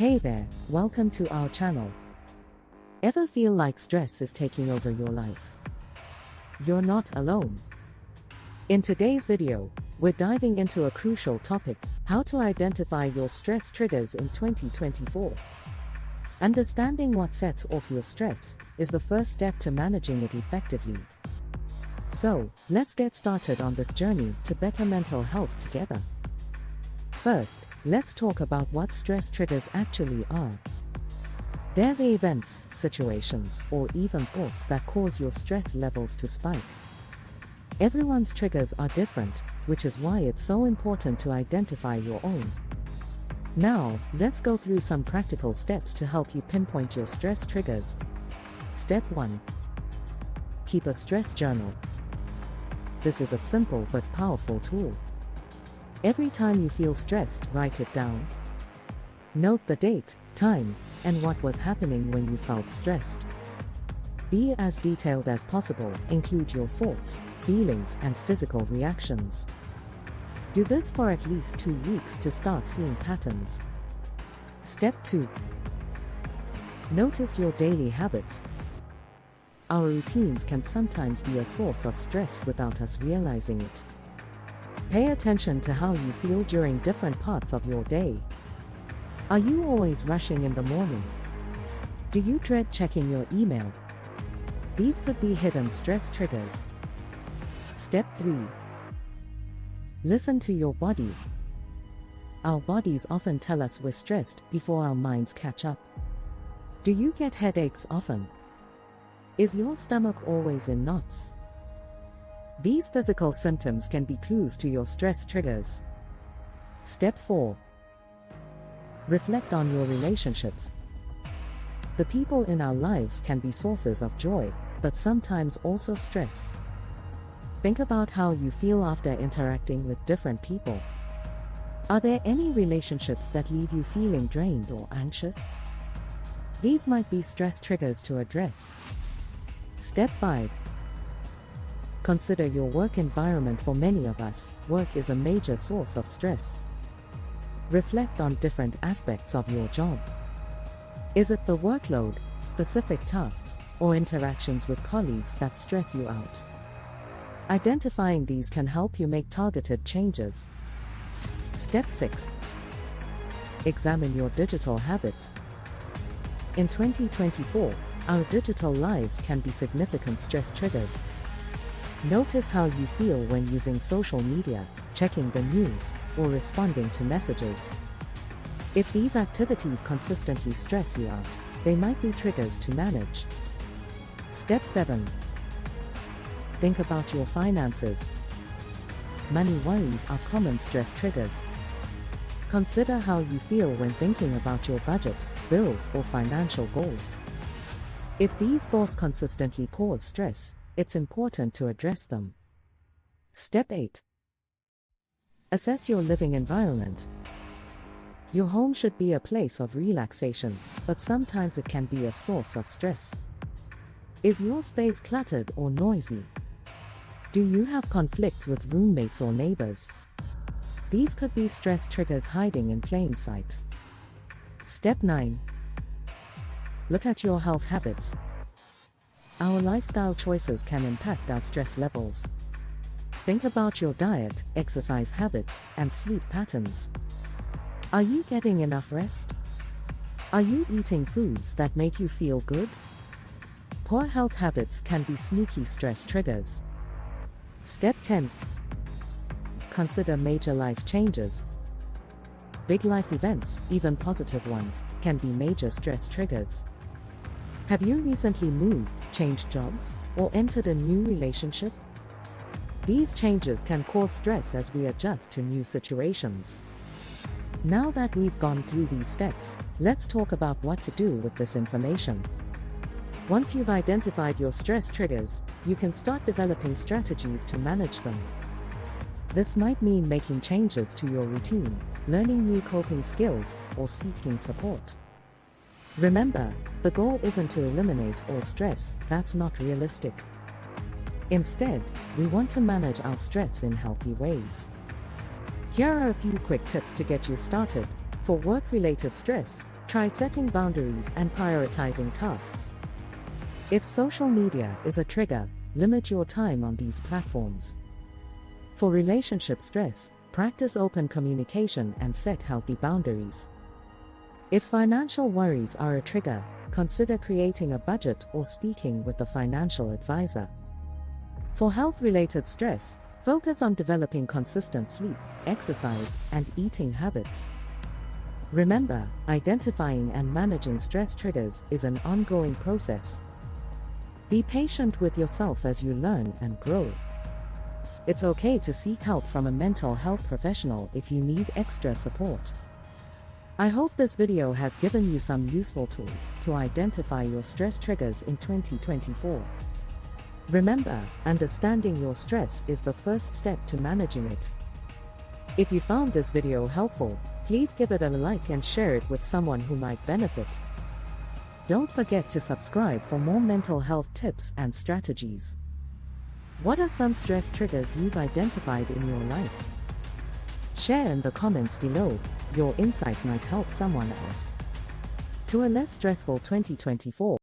Hey there, welcome to our channel. Ever feel like stress is taking over your life? You're not alone. In today's video, we're diving into a crucial topic: how to identify your stress triggers in 2024. Understanding what sets off your stress is the first step to managing it effectively. So, let's get started on this journey to better mental health together. First, let's talk about what stress triggers actually are. They're the events, situations, or even thoughts that cause your stress levels to spike. Everyone's triggers are different, which is why it's so important to identify your own. Now, let's go through some practical steps to help you pinpoint your stress triggers. Step 1. Keep a stress journal. This is a simple but powerful tool. Every time you feel stressed, write it down. Note the date, time, and what was happening when you felt stressed. Be as detailed as possible, include your thoughts, feelings, and physical reactions. Do this for at least 2 weeks to start seeing patterns. Step 2. Notice your daily habits. Our routines can sometimes be a source of stress without us realizing it. Pay attention to how you feel during different parts of your day. Are you always rushing in the morning? Do you dread checking your email? These could be hidden stress triggers. Step 3. Listen to your body. Our bodies often tell us we're stressed before our minds catch up. Do you get headaches often? Is your stomach always in knots? These physical symptoms can be clues to your stress triggers. Step 4. Reflect on your relationships. The people in our lives can be sources of joy, but sometimes also stress. Think about how you feel after interacting with different people. Are there any relationships that leave you feeling drained or anxious? These might be stress triggers to address. Step 5. Consider your work environment. For many of us, work is a major source of stress. Reflect on different aspects of your job. Is it the workload, specific tasks, or interactions with colleagues that stress you out? Identifying these can help you make targeted changes. Step 6. Examine your digital habits. In 2024, our digital lives can be significant stress triggers. Notice how you feel when using social media, checking the news, or responding to messages. If these activities consistently stress you out, they might be triggers to manage. Step 7. Think about your finances. Money worries are common stress triggers. Consider how you feel when thinking about your budget, bills, or financial goals. If these thoughts consistently cause stress, it's important to address them. Step 8. Assess your living environment. Your home should be a place of relaxation, but sometimes it can be a source of stress. Is your space cluttered or noisy? Do you have conflicts with roommates or neighbors? These could be stress triggers hiding in plain sight. Step 9. Look at your health habits. Our lifestyle choices can impact our stress levels. Think about your diet, exercise habits, and sleep patterns. Are you getting enough rest? Are you eating foods that make you feel good? Poor health habits can be sneaky stress triggers. Step 10. Consider major life changes. Big life events, even positive ones, can be major stress triggers. Have you recently moved, changed jobs, or entered a new relationship? These changes can cause stress as we adjust to new situations. Now that we've gone through these steps, let's talk about what to do with this information. Once you've identified your stress triggers, you can start developing strategies to manage them. This might mean making changes to your routine, learning new coping skills, or seeking support. Remember, the goal isn't to eliminate all stress. That's not realistic. Instead, we want to manage our stress in healthy ways. Here are a few quick tips to get you started. For work-related stress, Try setting boundaries and prioritizing tasks. If social media is a trigger, limit your time on these platforms. For relationship stress, practice open communication and set healthy boundaries. If financial worries are a trigger, consider creating a budget or speaking with a financial advisor. For health-related stress, focus on developing consistent sleep, exercise, and eating habits. Remember, identifying and managing stress triggers is an ongoing process. Be patient with yourself as you learn and grow. It's okay to seek help from a mental health professional if you need extra support. I hope this video has given you some useful tools to identify your stress triggers in 2024. Remember, understanding your stress is the first step to managing it. If you found this video helpful, please give it a like and share it with someone who might benefit. Don't forget to subscribe for more mental health tips and strategies. What are some stress triggers you've identified in your life? Share in the comments below. Your insight might help someone else. To a less stressful 2024.